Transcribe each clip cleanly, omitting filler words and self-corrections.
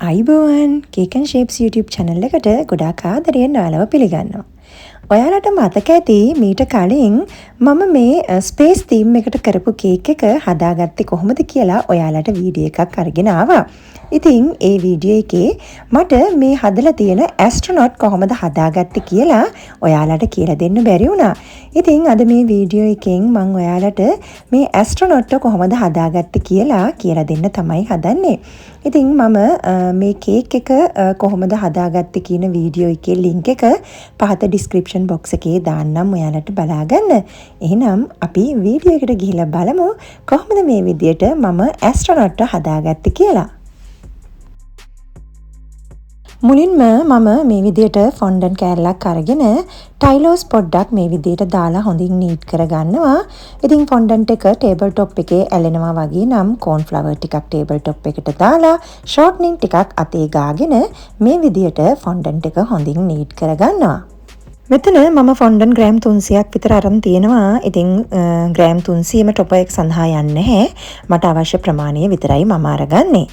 අයිබෝවන් Cakenshapes YouTube channel එකට ගොඩාක් ආදරයෙන් ඔයාලව පිළිගන්නවා. ඔයාලට මතක ඇති මීට කලින් මම මේ ස්පේස් තීම් එකට කරපු කේක් එක හදාගත්තේ කොහොමද කියලා ඔයාලට වීඩියෝ එකක් අරගෙන ආවා. ඉතින් ඒ වීඩියෝ එකේ මට මේ හදලා තියෙන ඇස්ට්‍රොනොට් කොහොමද හදාගත්තේ කියලා ඔයාලට කියලා දෙන්න බැරි වුණා. ඉතින් අද මේ වීඩියෝ එකෙන් මම ඔයාලට මේ ඇස්ට්‍රොනොට් කොහොමද හදාගත්තේ කියලා දෙන්න තමයි හදන්නේ. ඉතින් මම මේ කේක් එක කොහොමද හදාගත්තේ කියන වීඩියෝ එකේ link එක පහත description box එකේ දාන්නම් ඔයාලට බලාගන්න. එහෙනම් අපි වීඩියෝ එකට ගිහිල්ලා බලමු කොහොමද මේ විදියට මම ඇස්ට්‍රොනොට් හදාගත්තේ කියලා. මුලින්ම මම මේ විදියට ෆොන්ඩන්ට් කෑල්ලක් අරගෙන ටයිලෝස් පොඩ්ඩක් මේ විදියට දාලා හොඳින් නීට් කරගන්නවා. ඉතින් ෆොන්ඩන්ට් එක ටේබල් টොප් එකේ ඇලෙනවා වගේ නම් කෝන් ෆ්ලවර් ටිකක් ටේබල් টොප් එකට දාලා ෂෝට්නින් ටිකක් අතේ ගාගෙන මේ විදියට ෆොන්ඩන්ට් එක හොඳින් නීට් කරගන්නවා. මෙතන මම ෆොන්ඩන්ට් ග්‍රෑම් 300ක් විතර අරන් තියෙනවා. ඉතින් ග්‍රෑම් 300ම ටොප් එක සඳහා යන්නේ නැහැ. මට අවශ්‍ය ප්‍රමාණය විතරයි මම අරගන්නේ.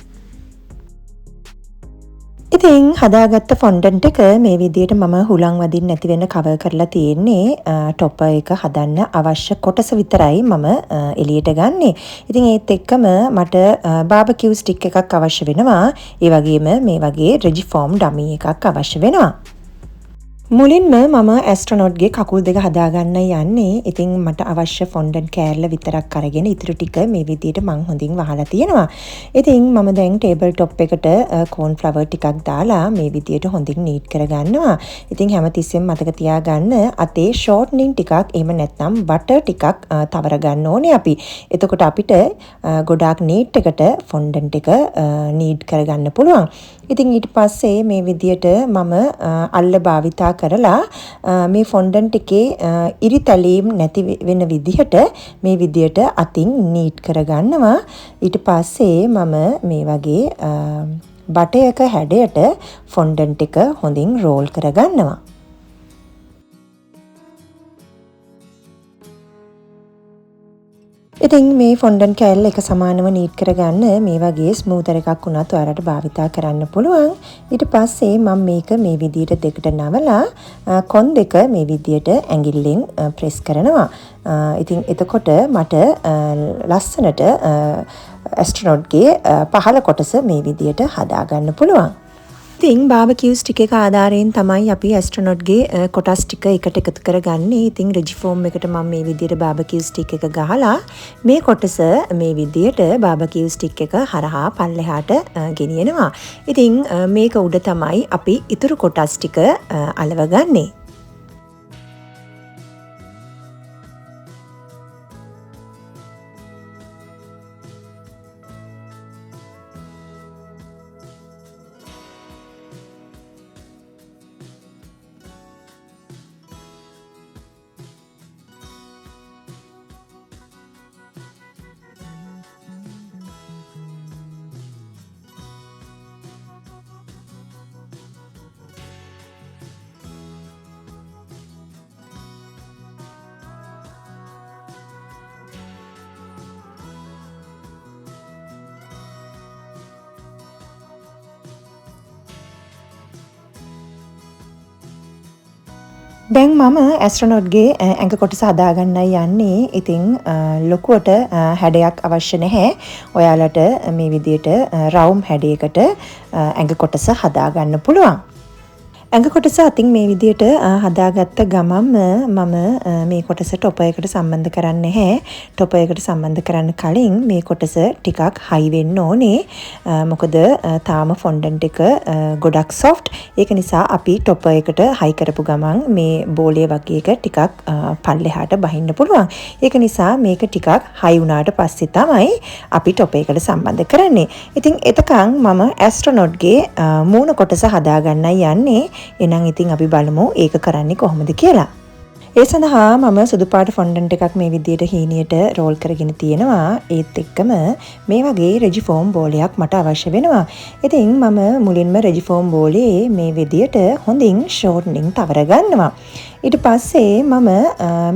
ඉතින් හදාගත්ත ෆොන්ඩන්ට් එක මේ විදියට මම හුලං වදින්න නැති වෙන්න කවර් කරලා තියෙන්නේ. ටොප් එක හදන්න අවශ්‍ය කොටස විතරයි මම එළියට ගන්නෙ. ඉතින් ඒත් එක්කම මට බාබකියු ස්ටික් එකක් අවශ්‍ය වෙනවා. ඒ වගේම මේ වගේ රෙජිෆෝම් ඩමි එකක් අවශ්‍ය වෙනවා. මුලින්ම මම ඇස්ට්‍රොනොට්ගේ කකුල් දෙක හදාගන්න යන්නේ. ඉතින් මට අවශ්‍ය ෆොන්ඩන්ට් කෑල්ල විතරක් අරගෙන ඉතුරු ටික මේ විදියට මං හොඳින් වහලා තියෙනවා. ඉතින් මම දැන් ටේබල් টොප් එකට කෝන් ෆ්ලවර් ටිකක් දාලා මේ විදියට හොඳින් නීට් කරගන්නවා. ඉතින් හැමතිස්සෙම මතක තියාගන්න අතේ ෂෝට්නින් ටිකක් එහෙම නැත්නම් බටර් ටිකක් තවර ගන්න ඕනේ අපි. එතකොට අපිට ගොඩාක් නීට් එකට ෆොන්ඩන්ට් එක නීඩ් කරගන්න පුළුවන්. ඉතින් ඊට පස්සේ මේ විදියට මම අල්ල භාවිතා කරලා මේ ෆොන්ඩන්ට් එකේ ඉරිතැලීම් නැති වෙන විදිහට මේ විදියට අතින් නීට් කරගන්නවා. ඊට පස්සේ මම මේ වගේ බටයක හැඩයට ෆොන්ඩන්ට් එක හොඳින් රෝල් කරගන්නවා. ඉතින් මේ ෆොන්ඩන්ට් කෑල්ල එක සමානව නීට් කරගන්න මේ වගේ ස්මූතර් එකක් වුණත් ඔයාලට භාවිතා කරන්න පුළුවන්. ඊට පස්සේ මම මේක මේ විදියට දෙකට නවලා කොන් දෙක මේ විදියට ඇඟිල්ලෙන් ප්‍රෙස් කරනවා. ඉතින් එතකොට මට ලස්සනට ඇස්ට්‍රොනොට්ගේ පහළ කොටස මේ විදියට හදාගන්න පුළුවන්. ඉතින් බාබකියු ස්ටික් එක ආධාරයෙන් තමයි අපි ඇස්ට්‍රොනොට්ගේ කොටස් ටික එකට එකතු කරගන්නේ. ඉතින් රෙජිෆෝම් එකට මම මේ විදියට බාබකියු ස්ටික් එක ගහලා මේ කොටස මේ විදියට බාබකියු ස්ටික් එක හරහා පල්ලෙහාට ගෙනියනවා. ඉතින් මේක උඩ තමයි අපි ඉතුරු කොටස් ටික අලවගන්නේ. දැන් මම ඇස්ට්‍රොනොට්ගේ ඇඟ කොටස හදාගන්නයි යන්නේ. ඉතින් ලොකුවට හැඩයක් අවශ්‍ය නැහැ. ඔයාලට මේ විදියට රවුම් හැඩයකට ඇඟ කොටස හදාගන්න පුළුවන්. ඇඟ කොටස අතින් මේ විදියට හදාගත්ත ගමන්ම මම මේ කොටස ටොප් එකට සම්බන්ධ කරන්නේ නැහැ. ටොප් එකට සම්බන්ධ කරන්න කලින් මේ කොටස ටිකක් හයි වෙන්න ඕනේ. මොකද තාම ෆොන්ඩන්ට් එක ගොඩක් soft. ඒක නිසා අපි ටොප් එකට හයි කරපු ගමන් මේ බෝලේ වගේ එක ටිකක් පල්ලෙහාට බහින්න පුළුවන්. ඒක නිසා මේක ටිකක් හයි වුණාට පස්සේ තමයි අපි ටොප් එකට සම්බන්ධ කරන්නේ. ඉතින් එතකන් මම ඇස්ට්‍රොනොට්ගේ මූණ කොටස හදාගන්නයි යන්නේ. එහෙනම් ඉතින් අපි බලමු ඒක කරන්නේ කොහොමද කියලා. ඒ සඳහා මම සුදු පාට ෆොන්ඩන්ට් එකක් මේ විදියට හීනියට රෝල් කරගෙන තියෙනවා. ඒත් එක්කම මේ වගේ රෙජි ෆෝම් බෝලයක් මට අවශ්‍ය වෙනවා. ඉතින් මම මුලින්ම රෙජි ෆෝම් බෝලේ මේ විදියට හොඳින් ෂෝට්නින් තවර ගන්නවා. ඊට පස්සේ මම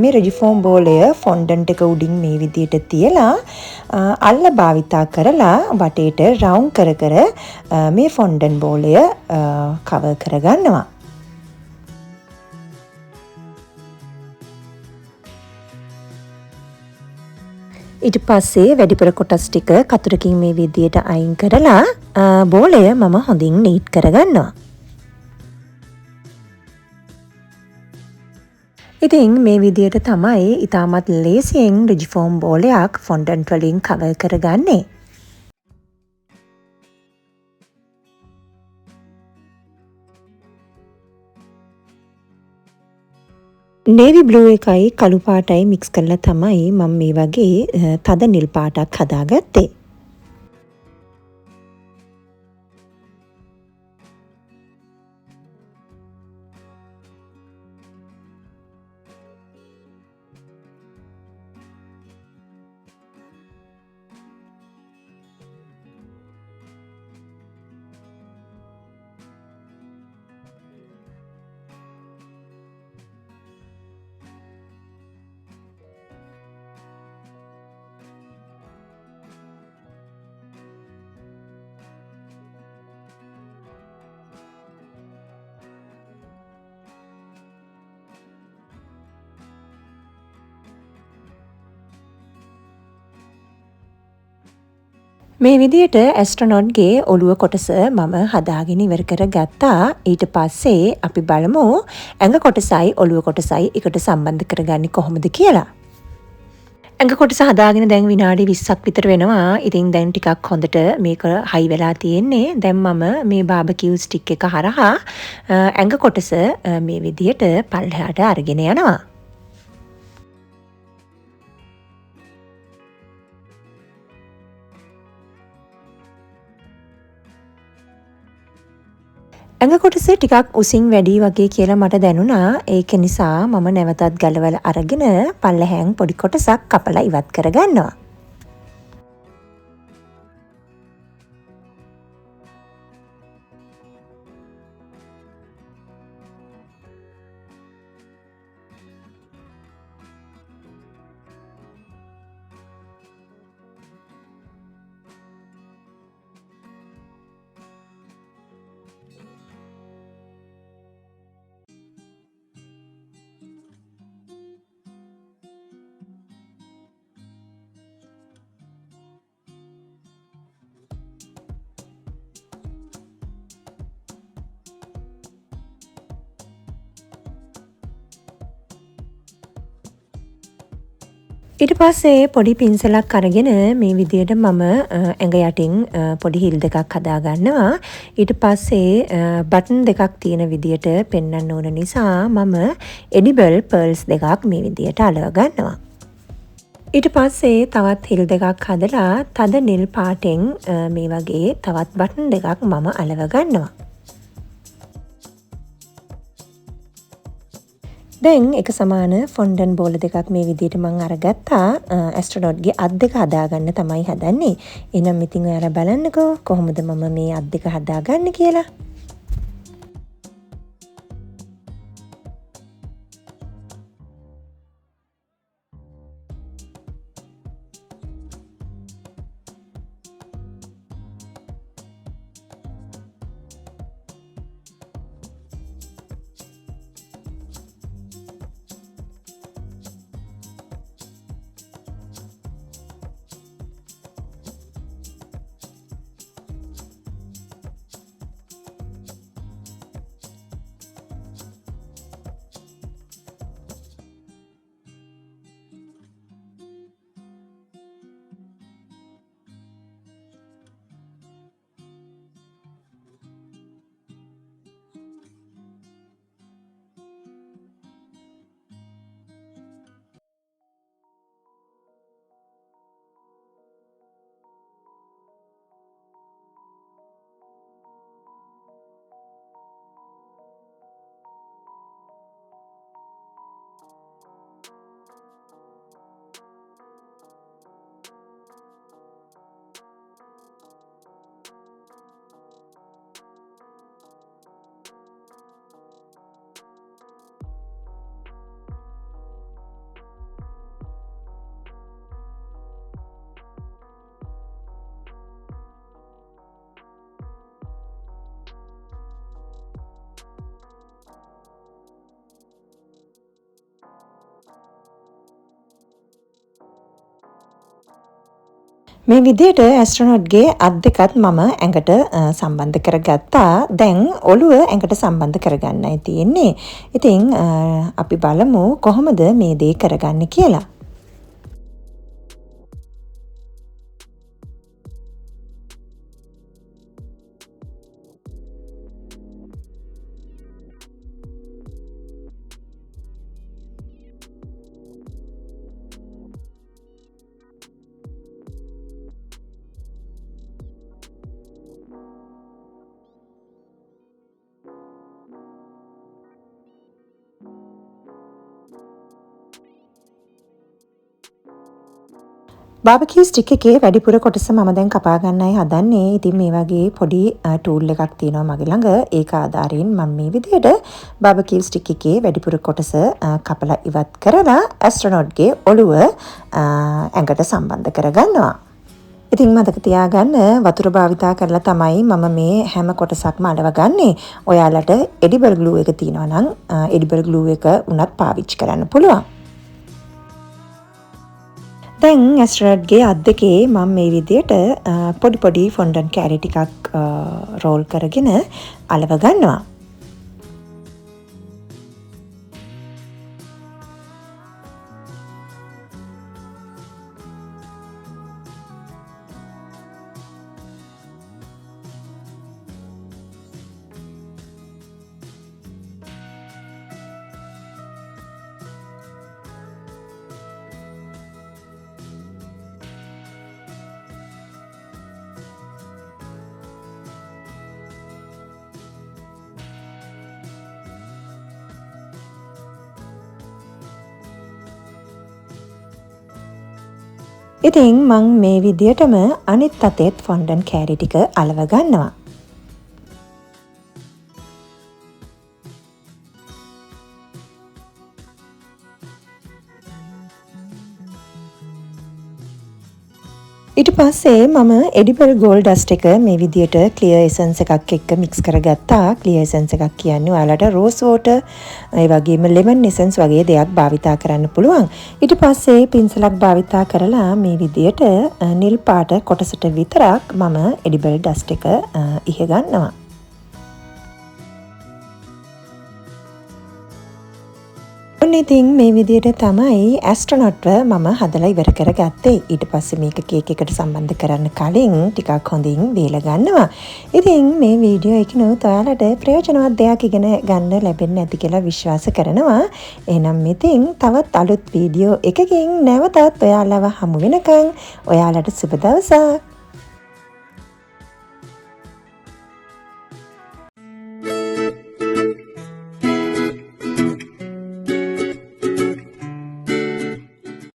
මේ රෙජි ෆෝම් බෝලය ෆොන්ඩන්ට් එක උඩින් මේ විදියට තියලා අල්ල භාවිතා කරලා වටේට රවුන්ඩ් කර කර මේ ෆොන්ඩන්ට් බෝලය කවර් කරගන්නවා. ඊට පස්සේ වැඩිපුර කොටස් ටික කතුරකින් මේ විදියට අයින් කරලා බෝලය මම හොඳින් නීට් කරගන්නවා. ඉතින් මේ විදියට තමයි ඉතාමත් ලේසියෙන් රිජි ෆෝම් බෝලයක් ෆොන්ඩන්ට් වලින් කවර් කරගන්නේ. නේවි බ්ලූ එකයි කළු පාටයි මික්ස් කරලා තමයි මම මේ වගේ තද නිල් පාටක් හදාගත්තේ. මේ විදියට ඇස්ට්‍රොනොට්ගේ ඔළුව කොටස මම හදාගෙන ඉවර කර ගත්තා. ඊට පස්සේ අපි බලමු ඇඟ කොටසයි ඔළුව කොටසයි එකට සම්බන්ධ කරගන්නේ කොහොමද කියලා. ඇඟ කොටස හදාගෙන දැන් විනාඩි 20ක් විතර වෙනවා. ඉතින් දැන් ටිකක් හොඳට මේක හයි වෙලා තියෙන්නේ. දැන් මම මේ බාබකියු ස්ටික් එක හරහා ඇඟ කොටස මේ විදියට පල්ලෙහාට අරගෙන යනවා. ඇඟ කොටස ටිකක් උසින් වැඩි වගේ කියලා මට දැනුණා. ඒක නිසා මම නැවතත් ගලවලා අරගෙන පල්ලෙහාන් පොඩි කොටසක් කපලා ඉවත් කරගන්නවා. ඊට පස්සේ පොඩි පින්සලක් අරගෙන මේ විදියට මම ඇඟ යටින් පොඩි හිල් දෙකක් හදා ගන්නවා. ඊට පස්සේ බටන් දෙකක් තියෙන විදියට පෙන්වන්න ඕන නිසා මම එඩිබල් පර්ල්ස් දෙකක් මේ විදියට අලව ගන්නවා. ඊට පස්සේ තවත් හිල් දෙකක් හදලා තද නිල් පාටෙන් මේ වගේ තවත් බටන් දෙකක් මම අලව ගන්නවා. දැන් එක සමාන ෆොන්ඩන්ට් බෝල දෙකක් මේ විදිහට මම අරගත්තා. ඇස්ට්‍රොනොට්ගේ අත් දෙක හදාගන්න තමයි හදන්නේ. එහෙනම් ඉතින් ඔයාලා බලන්නකෝ කොහොමද මම මේ අත් දෙක හදාගන්නේ කියලා. මේ විදිහට ඇස්ට්‍රොනොට්ගේ අත් දෙකත් මම ඇඟට සම්බන්ධ කරගත්තා. දැන් ඔළුව ඇඟට සම්බන්ධ කරගන්නයි තියෙන්නේ. ඉතින් අපි බලමු කොහොමද මේ දේ කරගන්නේ කියලා. බාබකියු ස්ටික් එකේ වැඩිපුර කොටස මම දැන් කපා ගන්නයි හදන්නේ. ඉතින් මේ වගේ පොඩි ටූල් එකක් තියෙනවා මගේ ළඟ. ඒක ආධාරයෙන් මම මේ විදිහට බාබකියු ස්ටික් එකේ වැඩිපුර කොටස කපලා ඉවත් කරලා ඇස්ට්‍රොනොට්ගේ ඔළුව ඇඟට සම්බන්ධ කරගන්නවා. ඉතින් මතක තියාගන්න වතුර භාවිතා කරලා තමයි මම මේ හැම කොටසක්ම අලවගන්නේ. ඔයාලට එඩිබල් ග්ලූ එක තියෙනවා නම් එඩිබල් ග්ලූ එක උනත් පාවිච්චි කරන්න පුළුවන්. දැන් ඇස්ට්‍රොනොට්ගේ අත් දෙකේ මම මේ විදිහට පොඩි පොඩි ෆොන්ඩන්ට් කැරි ටිකක් රෝල් කරගෙන අලව ගන්නවා. ඉතින් මං මේ විදිහටම අනිත් අතේත් ෆොන්ඩන්ට් කැරි ටික අලව ගන්නවා. ඊට පස්සේ මම එඩිබල් ගෝල්ඩ් ඩස්ට් එක මේ විදිහට ක්ලියර් එසන්ස් එකක් එක්ක මික්ස් කරගත්තා. ක්ලියර් එසන්ස් එකක් කියන්නේ ඔයාලට රෝස් වෝටර් ඒ වගේම ලෙමන් එසන්ස් වගේ දෙයක් භාවිතා කරන්න පුළුවන්. ඊට පස්සේ පින්සලක් භාවිතා කරලා මේ විදිහට නිල් පාට කොටසට විතරක් මම එඩිබල් ඩස්ට් එක ඉහ ගන්නවා. ඉතින් මේ විදිහට තමයි ඇස්ට්‍රොනොට්ව මම හදලා ඉවර කරගත්තේ. ඊට පස්සේ මේක කේක් එකට සම්බන්ධ කරන්න කලින් ටිකක් හොඳින් වේල ගන්නවා. ඉතින් මේ වීඩියෝ එකනොත් ඔයාලට ප්‍රයෝජනවත් දෙයක් ඉගෙන ගන්න ලැබෙන්න ඇති කියලා විශ්වාස කරනවා. එහෙනම් ඉතින් තවත් අලුත් වීඩියෝ එකකින් නැවතත් ඔයාලව හමු වෙනකන් ඔයාලට සුබ දවසක්.